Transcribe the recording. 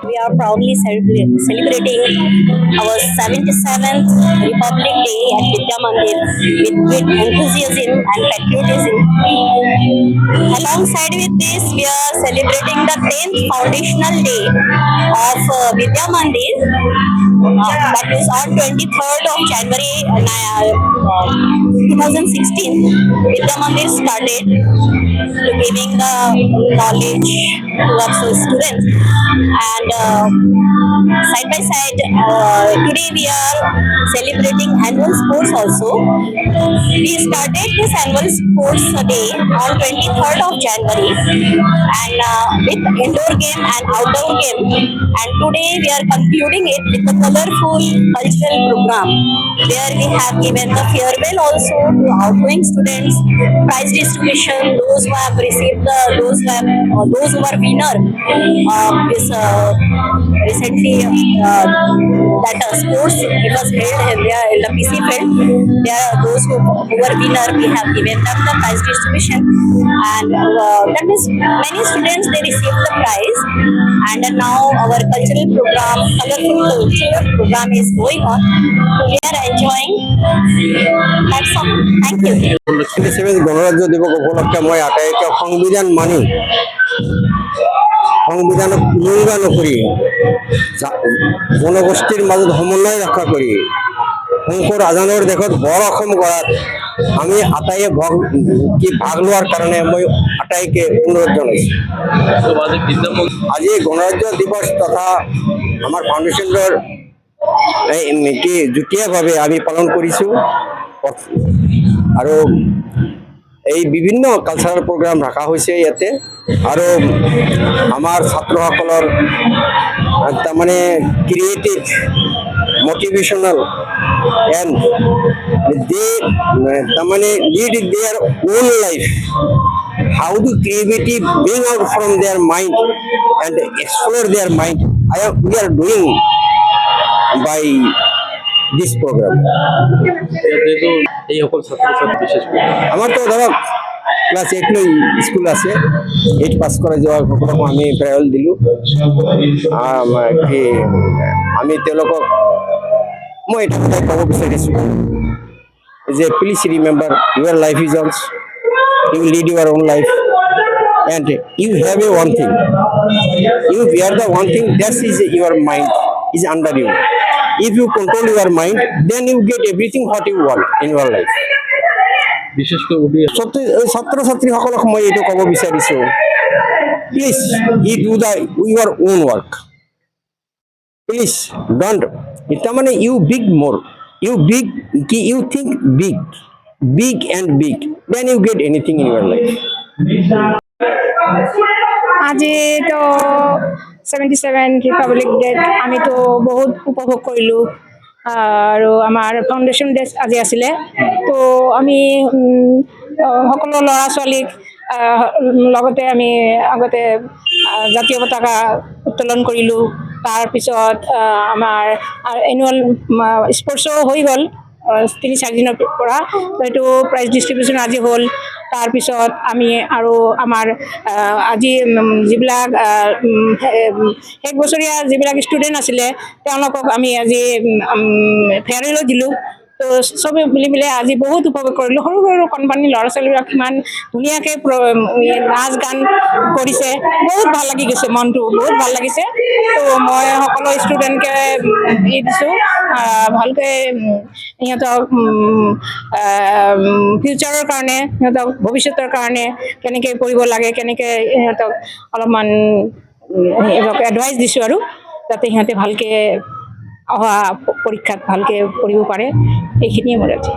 we are proudly celebrating our 77th Republic Day at Vidya Mandir with great enthusiasm and patriotism. Alongside with this, we are celebrating the 10th foundational day of Vidya Mandir. That is on 23rd of January 2016. Vidya Mandir started to giving the knowledge towards the students, and side by side, today we are celebrating annual sports also. We started this annual sports day on 23rd of January, and with indoor game and outdoor game, and today we are concluding it with a colorful cultural program where we have given the farewell also to outgoing students, prize distribution, those who have received those who are winner of this recently that sports it was held in the PC field. There are those who were winner. We have given them the prize distribution, and that means many students they received the prize. And now our cultural program, colorful cultural program is going on. We are enjoying. That's all. Thank you. গণরাজ্য দিবস উপলক্ষে মই আটাইকে সংবিধান মানি সংবিধানক উলংঘা নকৰি জনগোষ্ঠীৰ মাজত সমন্বয় ৰক্ষা কৰি শংকৰ আজানৰ দেশত বৰ অসম গঢ়াত আমি আটাইয়ে ভাগ লোৱাৰ কাৰণে মই আটাইকে অনুৰোধ জনাইছোঁ। আজি গণৰাজ্য দিৱস তথা আমাৰ ফাউণ্ডেশ্যনৰ যুটীয়াভাৱে আমি পালন কৰিছোঁ আৰু এই বিভিন্ন কালচাৰেল প্ৰগ্ৰাম ৰখা হৈছে ইয়াতে, আৰু আমাৰ ছাত্ৰসকলৰ তাৰমানে creative motivational and they tamane lead their own life, how to creativity bring out from their mind and explore their mind. We are doing by this program. এই সকল ছাত্রছাত্রী বিশেষ করে আমার তো ধরক ক্লাস 8 লৈ স্কুল আছে, 8 পাস করে যাওয়ার সকলক আমি প্রায়ল দিলু। আমি তেওঁলোকক মই এটা কথা ক'ব বিচাৰিছোঁ যে please remember your life is yours, you lead your own life and you have a one thing, you wear the one thing that is your mind is under you. If you control your mind, then you get everything what you want in your life. বিশেষ করে ছাত্রছাত্রী সকলক মই এইটো ক'ব বিচাৰিছোঁ, please you do your own work. Please don't. It's মানে you big more. You think big and big. Then you get anything in your life. আজি তো 77 ৰিপাব্লিক ডে আমি তো বহুত উপভোগ কৰিলোঁ, আৰু আমাৰ ফাউণ্ডেশ্যন ডে আজি আছিলে। তো আমি সকলো ল'ৰা ছোৱালীক লগতে আমি আগতে জাতীয় পতাকা উত্তোলন কৰিলোঁ। তাৰপিছত আমাৰ এনুৱেল স্পৰ্টছো হৈ গ'ল 3-4 দিনৰ পৰা, এইটো প্ৰাইজ ডিষ্ট্ৰিবিউশ্যন আজি হ'ল। তাৰপিছত আমি আৰু আমাৰ আজি যিবিলাক শেষ বছৰীয়া যিবিলাক ষ্টুডেণ্ট আছিলে তেওঁলোকক আমি আজি ফেয়াৰৱেলো দিলোঁ। তো চবে মিলি আজি বহুত উপভোগ কৰিলোঁ। সৰু সৰু কণমানি ল'ৰা ছোৱালীবিলাক ইমান ধুনীয়াকৈ নাচ গান কৰিছে, বহুত ভাল লাগি গৈছে, মনটো বহুত ভাল লাগিছে। তো মই সকলো ষ্টুডেণ্টকে দিছোঁ ভালকৈ সিহঁতক ফিউচাৰৰ কাৰণে, সিহঁতক ভৱিষ্যতৰ কাৰণে কেনেকৈ পঢ়িব লাগে, কেনেকৈ সিহঁতক অলপমান সিহঁতক এডভাইচ দিছোঁ, আৰু যাতে সিহঁতে ভালকৈ অহা পৰীক্ষাত ভালকৈ পঢ়িব পাৰে। এইখিনিয়ে মোৰ আজি।